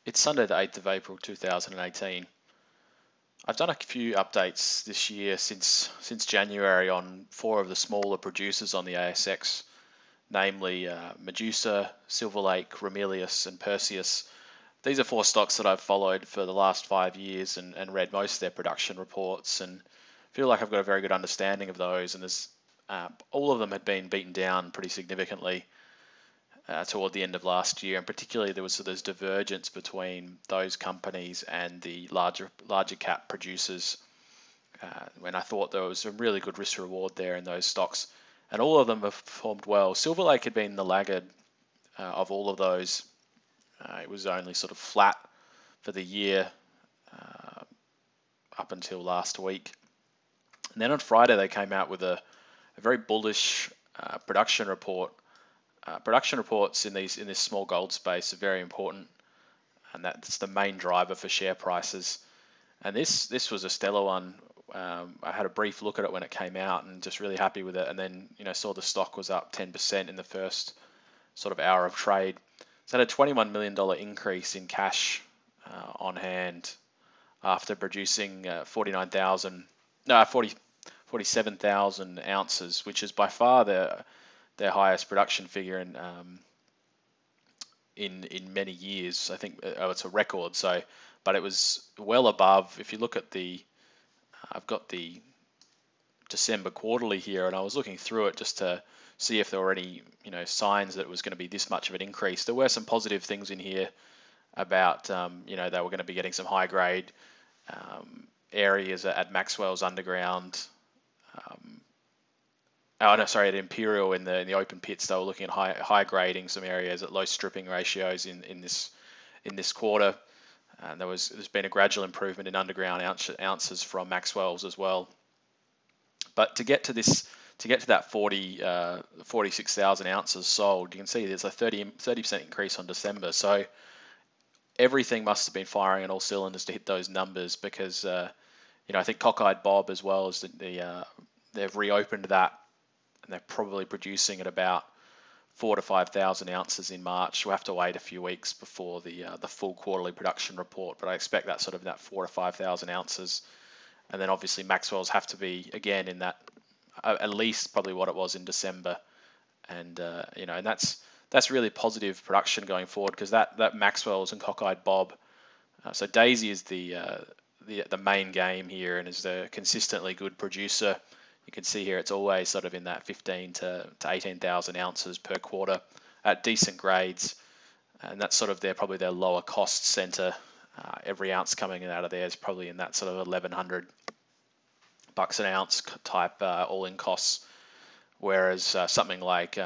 It's Sunday the 8th of April 2018. I've done a few updates this year since January on four of the smaller producers on the ASX, namely Medusa, Silver Lake, Ramelius and Perseus. These are four stocks that I've followed for the last 5 years and read most of their production reports and feel like I've got a very good understanding of those, and there's all of them had been beaten down pretty significantly toward the end of last year, and particularly there was this divergence between those companies and the larger cap producers. When I thought there was a really good risk reward there in those stocks, and all of them have performed well. Silver Lake had been the laggard of all of those. It was only sort of flat for the year up until last week, and then on Friday they came out with a very bullish production report. Production reports in this small gold space are very important, and that's the main driver for share prices. And this was a stellar one. I had a brief look at it when it came out, and just really happy with it. And then saw the stock was up 10% in the first sort of hour of trade. So it had a $21 million increase in cash on hand after producing 47,000 ounces, which is by far their highest production figure in many years. I think it's a record. So, but it was well above. If you look at I've got the December quarterly here, and I was looking through it just to see if there were any signs that it was going to be this much of an increase. There were some positive things in here about they were going to be getting some high grade areas at Maxwell's underground. At Imperial in the open pits, they were looking at high grading some areas at low stripping ratios in this quarter. And there's been a gradual improvement in underground ounces from Maxwell's as well. But to get to that 46,000 ounces sold, you can see there's a 30% increase on December. So everything must have been firing on all cylinders to hit those numbers, because I think Cockeyed Bob as well as they've reopened that, and they're probably producing at about 4,000 to 5,000 ounces in March. We'll have to wait a few weeks before the full quarterly production report, but I expect that sort of that 4,000 to 5,000 ounces. And then obviously Maxwell's have to be again in that at least probably what it was in December, and and that's really positive production going forward, because that Maxwell's and Cockeyed Bob. So Daisy is the main game here and is the consistently good producer. You can see here it's always sort of in that 15 to 18,000 ounces per quarter at decent grades, and that's sort of probably their lower cost center. Every ounce coming out of there is probably in that sort of $1,100 an ounce type all-in costs, whereas something like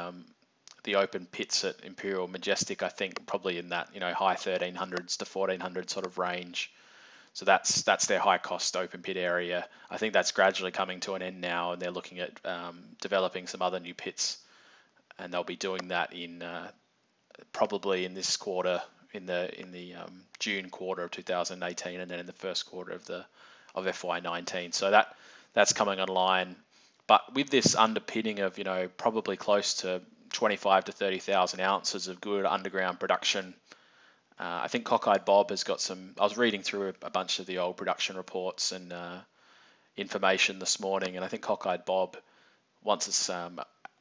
the open pits at Imperial Majestic, I think probably in that high 1,300s to 1,400 sort of range. So that's their high cost open pit area. I think that's gradually coming to an end now, and they're looking at developing some other new pits, and they'll be doing that in probably in this quarter, in the June quarter of 2018, and then in the first quarter of FY19. So that's coming online. But with this underpinning of probably close to 25 to 30,000 ounces of good underground production. I think Cockeyed Bob has got some. I was reading through a bunch of the old production reports and information this morning, and I think Cockeyed Bob, once it's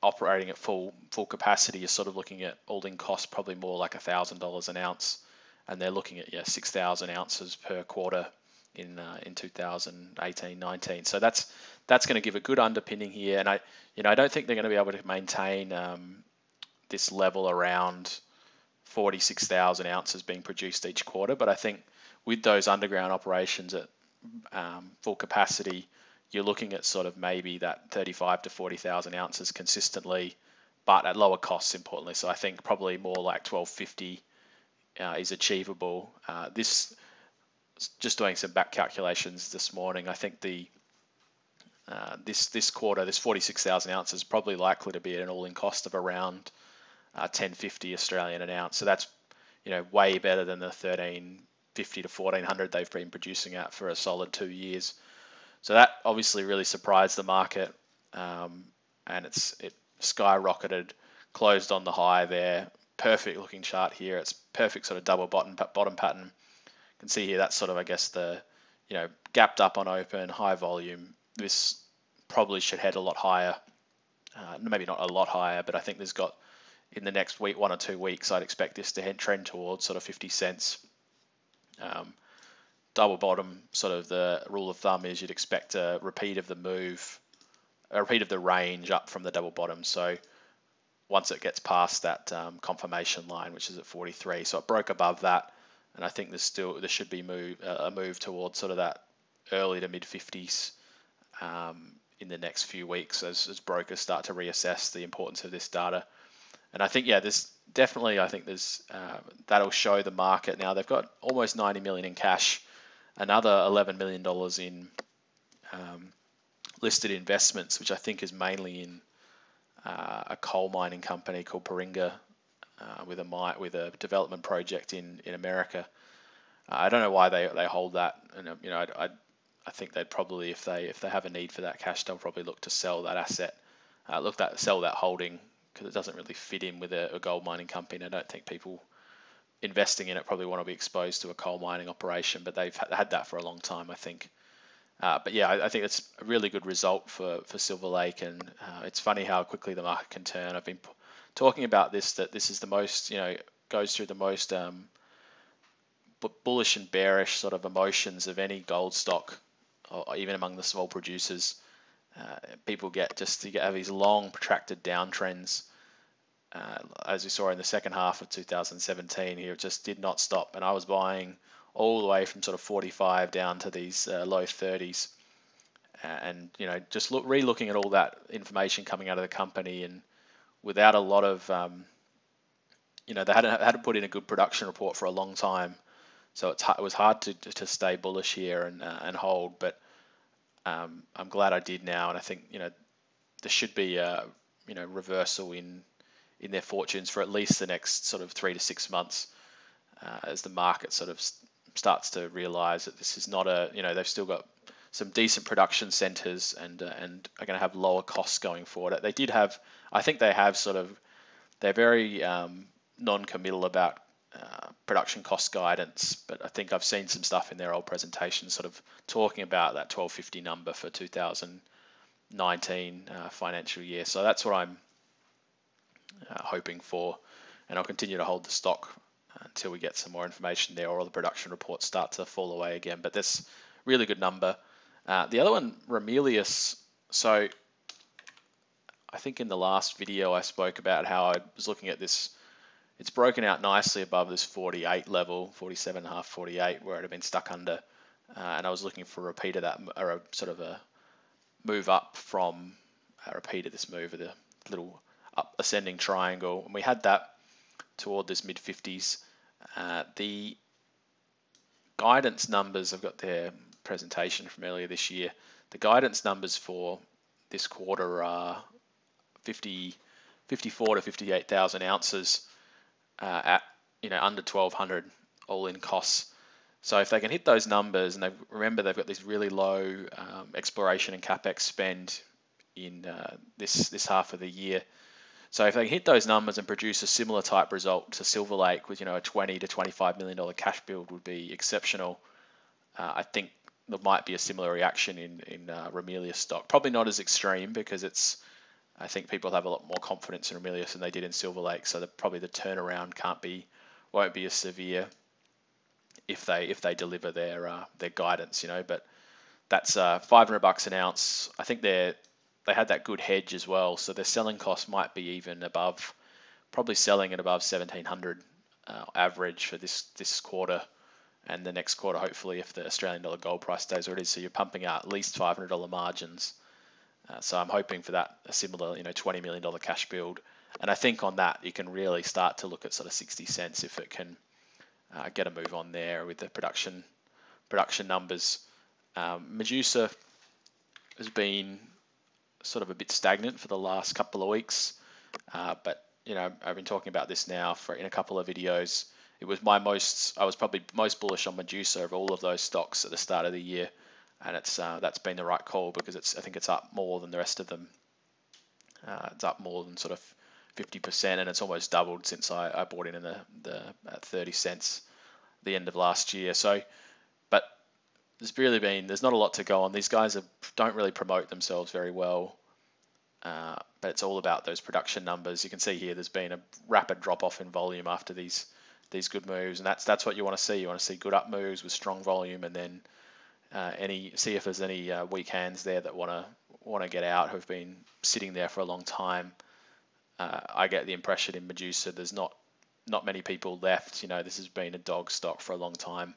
operating at full capacity, is sort of looking at all-in cost probably more like $1,000 an ounce, and they're looking at 6,000 ounces per quarter in 2018-19. So that's going to give a good underpinning here, and I don't think they're going to be able to maintain this level around 46,000 ounces being produced each quarter. But I think with those underground operations at full capacity, you're looking at sort of maybe that 35 to 40,000 ounces consistently, but at lower costs, importantly. So I think probably more like 1,250 is achievable. Just doing some back calculations this morning, I think this quarter, this 46,000 ounces is probably likely to be at an all-in cost of around 1050 Australian an ounce. So that's way better than the 1350 to 1400 they've been producing at for a solid 2 years. So that obviously really surprised the market, and it skyrocketed, closed on the high there. perfect looking chart here. It's perfect sort of double bottom pattern. You can see here that's sort of, I guess, the, gapped up on open, high volume. This probably should head a lot higher. Maybe not a lot higher, but I think there's got, in the next week, 1 or 2 weeks, I'd expect this to head trend towards sort of 50 cents. Double bottom, sort of the rule of thumb is you'd expect a repeat of the move, a repeat of the range up from the double bottom. So once it gets past that confirmation line, which is at 43, so it broke above that, and I think there should be a move towards sort of that early to mid 50s in the next few weeks as brokers start to reassess the importance of this data. And I think, there's definitely, that'll show the market. Now they've got almost 90 million in cash, another $11 million in listed investments, which I think is mainly in a coal mining company called Perseus, with a development project in America. I don't know why they hold that, and I think they'd probably, if they have a need for that cash, they'll probably look to sell that asset, sell that holding, because it doesn't really fit in with a gold mining company. And I don't think people investing in it probably want to be exposed to a coal mining operation, but they've had that for a long time, I think. But yeah, I think it's a really good result for Silver Lake, and it's funny how quickly the market can turn. I've been talking about this, that this is the most, goes through the most bullish and bearish sort of emotions of any gold stock, or even among the small producers. People have these long protracted downtrends, as we saw in the second half of 2017 here. It just did not stop, and I was buying all the way from sort of 45 down to these low 30s, and just re-looking at all that information coming out of the company, and without a lot of they had to put in a good production report for a long time, so it was hard to stay bullish here and hold. But I'm glad I did now, and I think there should be a reversal in their fortunes for at least the next sort of 3 to 6 months, as the market sort of starts to realize that this is not they've still got some decent production centers and are going to have lower costs going forward. I think they're very non-committal about production cost guidance, but I think I've seen some stuff in their old presentations sort of talking about that 1250 number for 2019 financial year. So that's what I'm hoping for, and I'll continue to hold the stock until we get some more information there, or the production reports start to fall away again. But that's really good number. The other one, Ramelius. So I think in the last video I spoke about how I was looking at this. It's broken out nicely above this 48 level, 47.5, 48, where it had been stuck under, and I was looking for a repeat of that, or a sort of a move up from a repeat of this move of the little up ascending triangle, and we had that toward this mid 50s. The guidance numbers, I've got their presentation from earlier this year. The guidance numbers for this quarter are 54 to 58,000 ounces at under 1,200 all-in costs. So if they can hit those numbers, and remember they've got this really low exploration and capex spend in this half of the year. So if they can hit those numbers and produce a similar type result to Silver Lake with a $20 to $25 million cash build would be exceptional. I think there might be a similar reaction in Ramelius stock. Probably not as extreme, because I think people have a lot more confidence in Ramelius than they did in Silver Lake. So probably the turnaround won't be as severe if they deliver their guidance, But that's $500 an ounce. I think they had that good hedge as well, so their selling cost might be even above, probably selling at above 1,700 average for this quarter, and the next quarter, hopefully, if the Australian dollar gold price stays where it is. So you're pumping out at least $500 margins. So I'm hoping for that, a similar $20 million cash build, and I think on that you can really start to look at sort of 60 cents if it can get a move on there with the production numbers. Medusa has been sort of a bit stagnant for the last couple of weeks, but I've been talking about this now in a couple of videos. I was probably most bullish on Medusa of all of those stocks at the start of the year, and that's been the right call, because I think it's up more than the rest of them. It's up more than sort of 50%, and it's almost doubled since I bought in the at 30 cents the end of last year. So, but there's not a lot to go on. These guys don't really promote themselves very well, but it's all about those production numbers. You can see here there's been a rapid drop off in volume after these good moves, and that's what you want to see. You want to see good up moves with strong volume, and then see if there's any weak hands there that want to get out, who've been sitting there for a long time. I get the impression in Medusa there's not many people left. This has been a dog stock for a long time.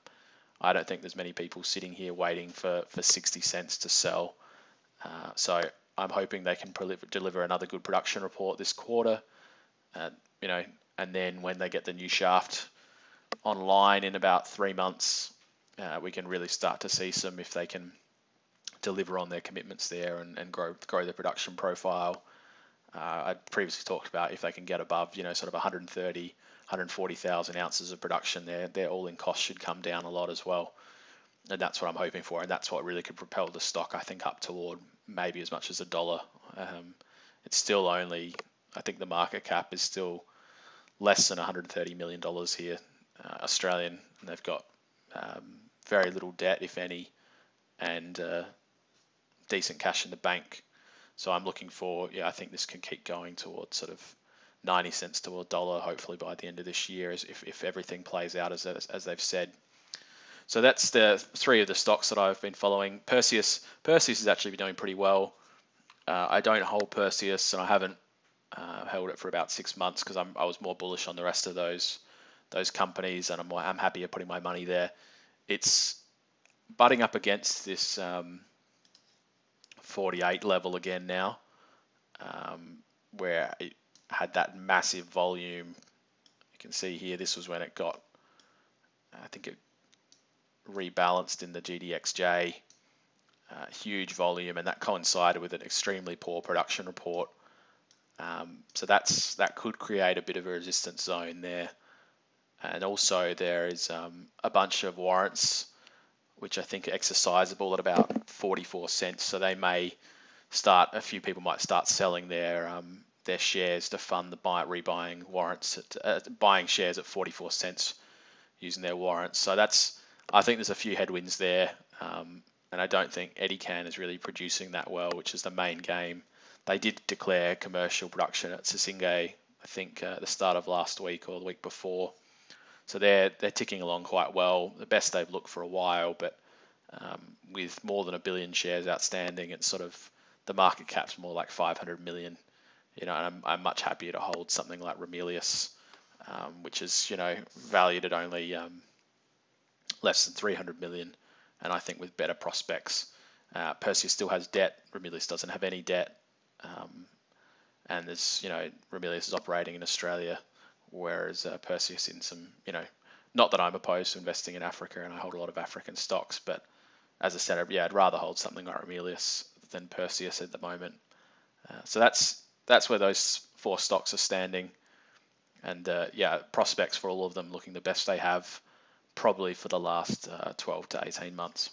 I don't think there's many people sitting here waiting for 60 cents to sell. So I'm hoping they can deliver another good production report this quarter. And then when they get the new shaft online in about 3 months, we can really start to see if they can deliver on their commitments there and grow their production profile. I previously talked about if they can get above, sort of 130, 140,000 ounces of production, their all-in cost should come down a lot as well. And that's what I'm hoping for, and that's what really could propel the stock, I think, up toward maybe as much as $1. It's still only, I think the market cap is still less than $130 million here, Australian, and they've got very little debt, if any, and decent cash in the bank. So I'm looking for, I think this can keep going towards sort of 90 cents to $1, hopefully by the end of this year, if everything plays out as they've said. So that's the 3 of the stocks that I've been following. Perseus has actually been doing pretty well. I don't hold Perseus, and I haven't held it for about 6 months because I was more bullish on the rest of those companies, and I'm happier putting my money there. It's butting up against this 48 level again now, where it had that massive volume. You can see here, this was when it got, I think it rebalanced in the GDXJ, huge volume, and that coincided with an extremely poor production report. So that could create a bit of a resistance zone there. And also there is a bunch of warrants which I think are exercisable at about 44 cents. So they may a few people might start selling their shares to fund the rebuying warrants, buying shares at 44 cents using their warrants. So I think there's a few headwinds there, and I don't think Edikan is really producing that well, which is the main game. They did declare commercial production at Sissinge, I think, at the start of last week or the week before. So they're ticking along quite well, the best they've looked for a while, but with more than 1 billion shares outstanding, it's sort of the market cap's more like 500 million. And I'm much happier to hold something like Ramelius, which is valued at only less than 300 million, and I think with better prospects. Perseus still has debt. Ramelius doesn't have any debt, and there's Ramelius is operating in Australia, whereas Perseus in some not that I'm opposed to investing in Africa, and I hold a lot of African stocks, but as I said, I'd rather hold something like Ramelius than Perseus at the moment. So that's where those 4 stocks are standing, and prospects for all of them looking the best they have probably for the last 12 to 18 months.